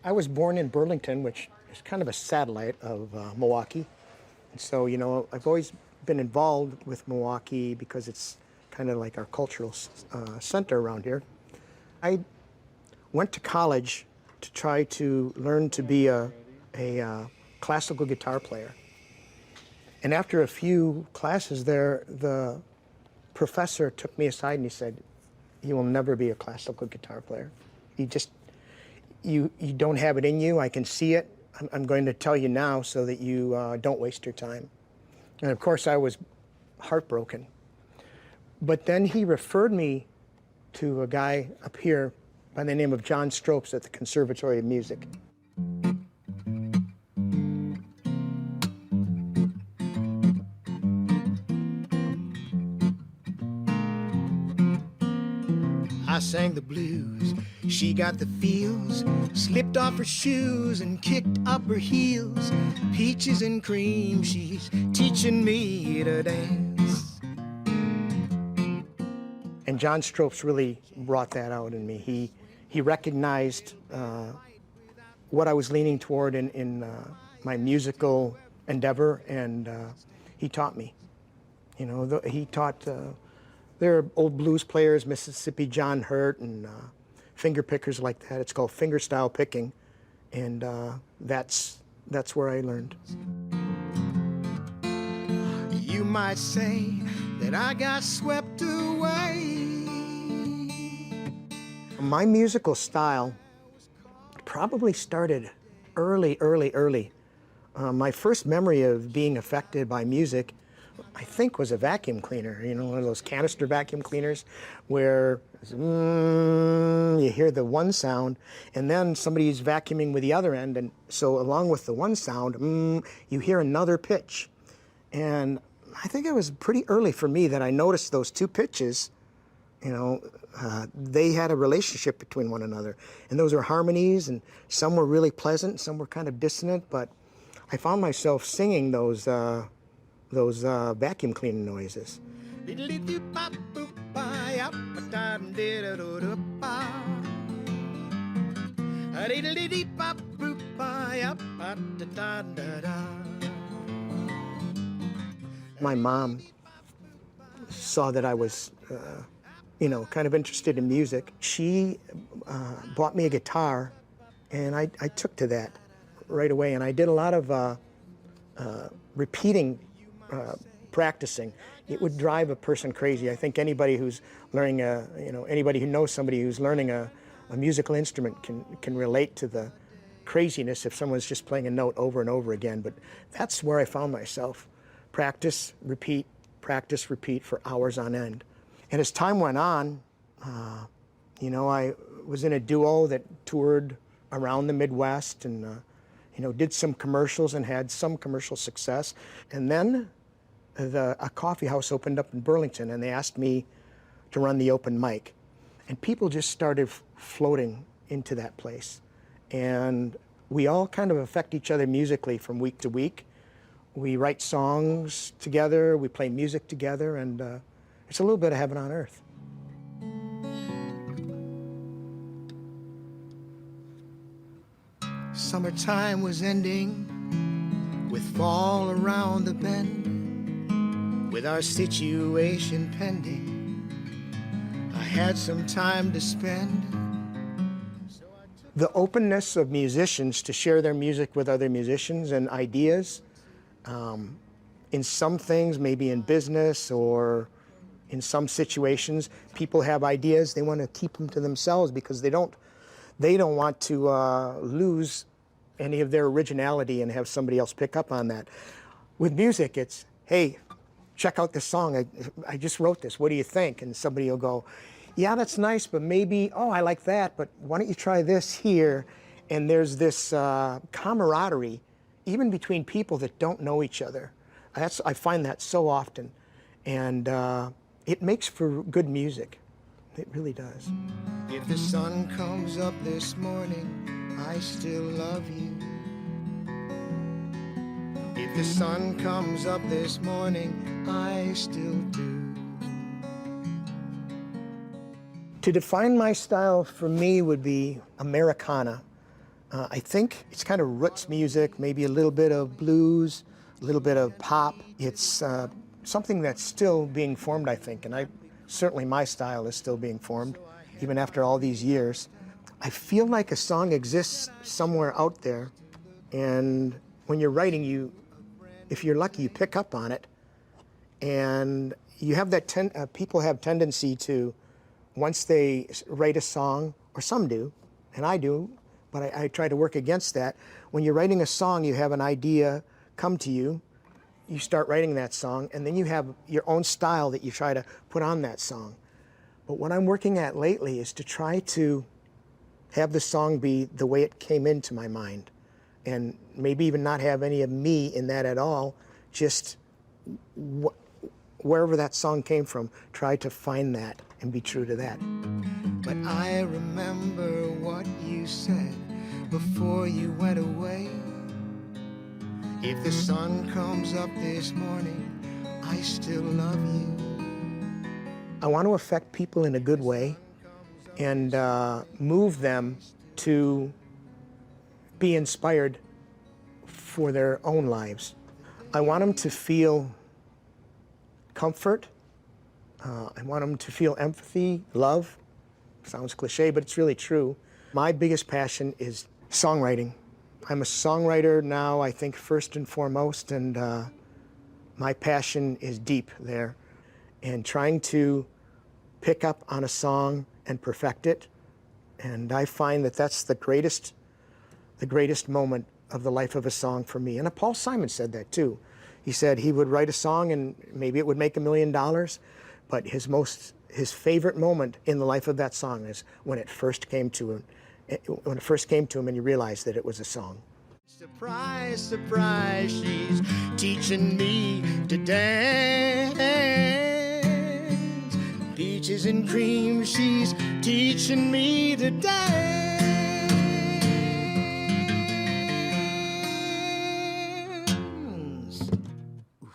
I was born in Burlington, which is kind of a satellite of Milwaukee. And so, I've always been involved with Milwaukee because it's kind of like our cultural center around here. I went to college to try to learn to be a classical guitar player. And after a few classes there, the professor took me aside and he said, "You will never be a classical guitar player. You don't have it in you. I can see it. I'm going to tell you now so that you don't waste your time." And of course, I was heartbroken. But then he referred me to a guy up here by the name of John Stropes at the Conservatory of Music. I sang the blues, she got the feels, slipped off her shoes and kicked up her heels. Peaches and cream, she's teaching me to dance. And John Stropes really brought that out in me. He recognized what I was leaning toward in my musical endeavor, and he taught me. He taught. There are old blues players, Mississippi John Hurt, and finger pickers like that. It's called fingerstyle picking, and that's where I learned. You might say that I got swept away. My musical style probably started early. My first memory of being affected by music, I think, was a vacuum cleaner, one of those canister vacuum cleaners where you hear the one sound and then somebody's vacuuming with the other end, and so along with the one sound, you hear another pitch. And I think it was pretty early for me that I noticed those two pitches, they had a relationship between one another. And those were harmonies, and some were really pleasant, some were kind of dissonant, but I found myself singing those vacuum cleaning noises. My mom saw that I was, kind of interested in music. She bought me a guitar, and I took to that right away. And I did a lot of repeating, practicing. It would drive a person crazy. I think anybody who's learning anybody who knows somebody who's learning a musical instrument can relate to the craziness if someone's just playing a note over and over again. But that's where I found myself. Practice, repeat for hours on end. And as time went on, I was in a duo that toured around the Midwest and did some commercials and had some commercial success. And then a coffee house opened up in Burlington, and they asked me to run the open mic. And people just started floating into that place. And we all kind of affect each other musically from week to week. We write songs together, we play music together, and it's a little bit of heaven on earth. Summertime was ending, with fall around the bend. With our situation pending, I had some time to spend. The openness of musicians to share their music with other musicians and ideas, in some things, maybe in business or in some situations, people have ideas, they want to keep them to themselves because they don't want to lose any of their originality and have somebody else pick up on that. With music, it's, hey, check out this song. I just wrote this. What do you think? And somebody will go, yeah, that's nice, but maybe, oh, I like that, but why don't you try this here? And there's this camaraderie, even between people that don't know each other. I find that so often. And it makes for good music. It really does. If the sun comes up this morning, I still love you. If the sun comes up this morning, I still do. To define my style for me would be Americana. I think it's kind of roots music, maybe a little bit of blues, a little bit of pop. It's something that's still being formed, I think, and certainly my style is still being formed, even after all these years. I feel like a song exists somewhere out there, and when you're writing, if you're lucky, you pick up on it, and you have that people have tendency to, once they write a song, or some do, and I do, but I try to work against that. When you're writing a song, you have an idea come to you, you start writing that song, and then you have your own style that you try to put on that song. But what I'm working at lately is to try to have the song be the way it came into my mind, and maybe even not have any of me in that at all, just wherever that song came from, try to find that and be true to that. But I remember what you said before you went away. If the sun comes up this morning, I still love you. I want to affect people in a good way and move them to be inspired for their own lives. I want them to feel comfort. I want them to feel empathy, love. Sounds cliche, but it's really true. My biggest passion is songwriting. I'm a songwriter now, I think, first and foremost, and my passion is deep there. And trying to pick up on a song and perfect it, and I find that that's the greatest moment of the life of a song for me. And Paul Simon said that too. He said he would write a song and maybe it would make $1 million, but his favorite moment in the life of that song is when it first came to him. When it first came to him and you realized that it was a song. Surprise, surprise, she's teaching me to dance. Peaches and cream, she's teaching me to dance.